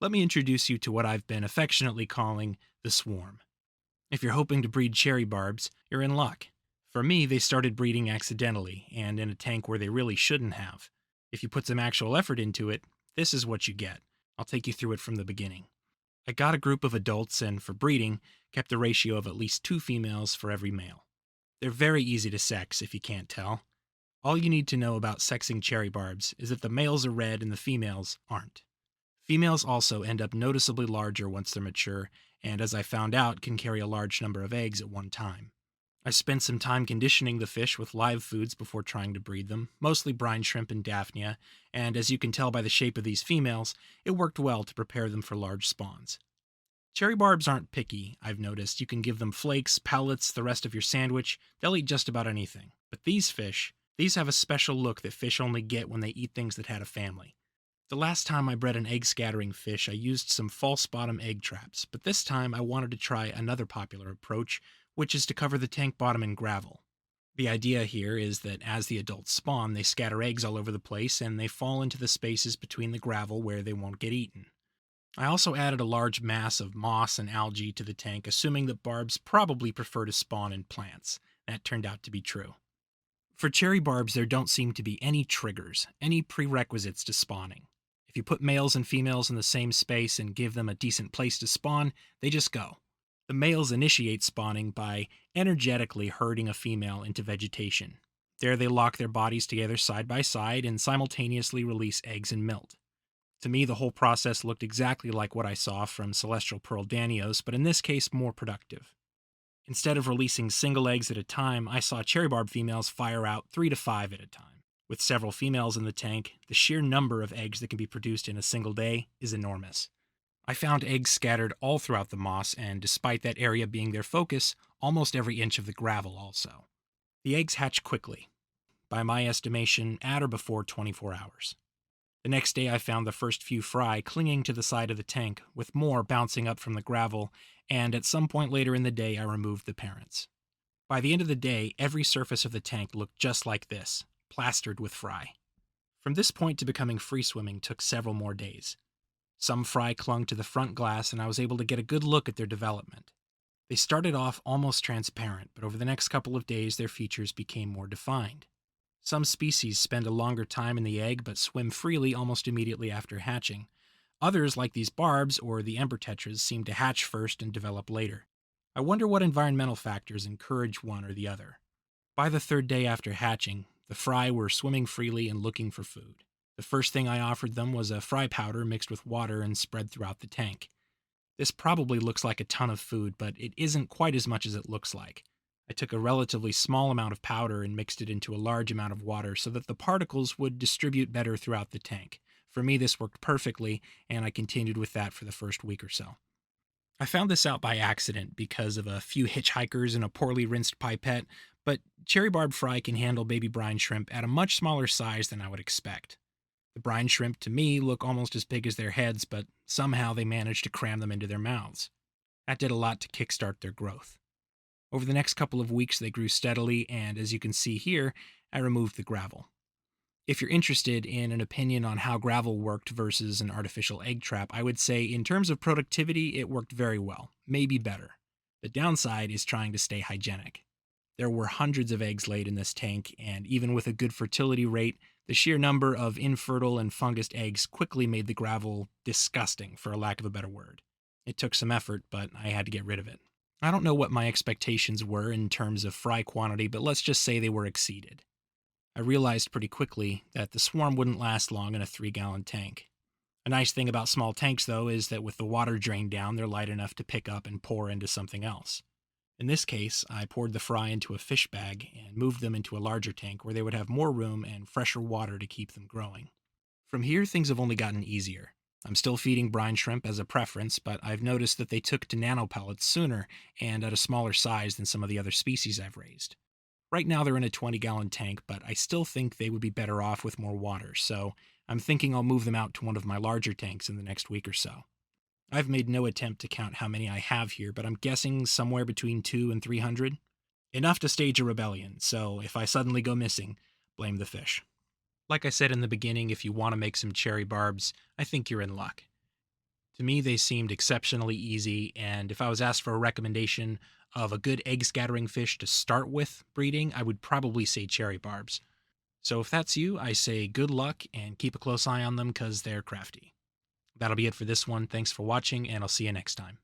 let me introduce you to what I've been affectionately calling the swarm. If you're hoping to breed cherry barbs, you're in luck. For me, they started breeding accidentally and in a tank where they really shouldn't have. If you put some actual effort into it, this is what you get. I'll take you through it from the beginning. I got a group of adults and, for breeding, kept a ratio of at least 2 females for every male. They're very easy to sex if you can't tell. All you need to know about sexing cherry barbs is that the males are red and the females aren't. Females also end up noticeably larger once they're mature, and as I found out, can carry a large number of eggs at one time. I spent some time conditioning the fish with live foods before trying to breed them, mostly brine shrimp and daphnia, and as you can tell by the shape of these females, it worked well to prepare them for large spawns. Cherry barbs aren't picky, I've noticed. You can give them flakes, pellets, the rest of your sandwich. They'll eat just about anything. But these fish, these have a special look that fish only get when they eat things that had a family. The last time I bred an egg scattering fish, I used some false bottom egg traps, but this time I wanted to try another popular approach, which is to cover the tank bottom in gravel. The idea here is that as the adults spawn, they scatter eggs all over the place and they fall into the spaces between the gravel where they won't get eaten. I also added a large mass of moss and algae to the tank, assuming that barbs probably prefer to spawn in plants. That turned out to be true. For cherry barbs, there don't seem to be any triggers, any prerequisites to spawning. If you put males and females in the same space and give them a decent place to spawn, they just go. The males initiate spawning by energetically herding a female into vegetation. There they lock their bodies together side by side and simultaneously release eggs and milt. To me, the whole process looked exactly like what I saw from celestial pearl danios, but in this case more productive. Instead of releasing single eggs at a time, I saw cherry barb females fire out 3 to 5 at a time. With several females in the tank, the sheer number of eggs that can be produced in a single day is enormous. I found eggs scattered all throughout the moss, and despite that area being their focus, almost every inch of the gravel also. The eggs hatch quickly, by my estimation, at or before 24 hours. The next day I found the first few fry clinging to the side of the tank, with more bouncing up from the gravel, and at some point later in the day I removed the parents. By the end of the day, every surface of the tank looked just like this, plastered with fry. From this point to becoming free swimming took several more days. Some fry clung to the front glass and I was able to get a good look at their development. They started off almost transparent, but over the next couple of days their features became more defined. Some species spend a longer time in the egg but swim freely almost immediately after hatching. Others, like these barbs or the ember tetras, seem to hatch first and develop later. I wonder what environmental factors encourage one or the other. By the third day after hatching, the fry were swimming freely and looking for food. The first thing I offered them was a fry powder mixed with water and spread throughout the tank. This probably looks like a ton of food, but it isn't quite as much as it looks like. I took a relatively small amount of powder and mixed it into a large amount of water so that the particles would distribute better throughout the tank. For me, this worked perfectly, and I continued with that for the first week or so. I found this out by accident because of a few hitchhikers and a poorly rinsed pipette, but cherry barb fry can handle baby brine shrimp at a much smaller size than I would expect. The brine shrimp, to me, look almost as big as their heads, but somehow they managed to cram them into their mouths. That did a lot to kickstart their growth. Over the next couple of weeks, they grew steadily, and as you can see here, I removed the gravel. If you're interested in an opinion on how gravel worked versus an artificial egg trap, I would say in terms of productivity, it worked very well, maybe better. The downside is trying to stay hygienic. There were hundreds of eggs laid in this tank, and even with a good fertility rate, the sheer number of infertile and fungused eggs quickly made the gravel disgusting, for a lack of a better word. It took some effort, but I had to get rid of it. I don't know what my expectations were in terms of fry quantity, but let's just say they were exceeded. I realized pretty quickly that the swarm wouldn't last long in a 3-gallon tank. A nice thing about small tanks, though, is that with the water drained down, they're light enough to pick up and pour into something else. In this case, I poured the fry into a fish bag and moved them into a larger tank where they would have more room and fresher water to keep them growing. From here, things have only gotten easier. I'm still feeding brine shrimp as a preference, but I've noticed that they took to nanopellets sooner and at a smaller size than some of the other species I've raised. Right now they're in a 20-gallon tank, but I still think they would be better off with more water, so I'm thinking I'll move them out to one of my larger tanks in the next week or so. I've made no attempt to count how many I have here, but I'm guessing somewhere between 200 and 300. Enough to stage a rebellion, so if I suddenly go missing, blame the fish. Like I said in the beginning, if you want to make some cherry barbs, I think you're in luck. To me, they seemed exceptionally easy, and if I was asked for a recommendation of a good egg scattering fish to start with breeding, I would probably say cherry barbs. So if that's you, I say good luck and keep a close eye on them because they're crafty. That'll be it for this one. Thanks for watching, and I'll see you next time.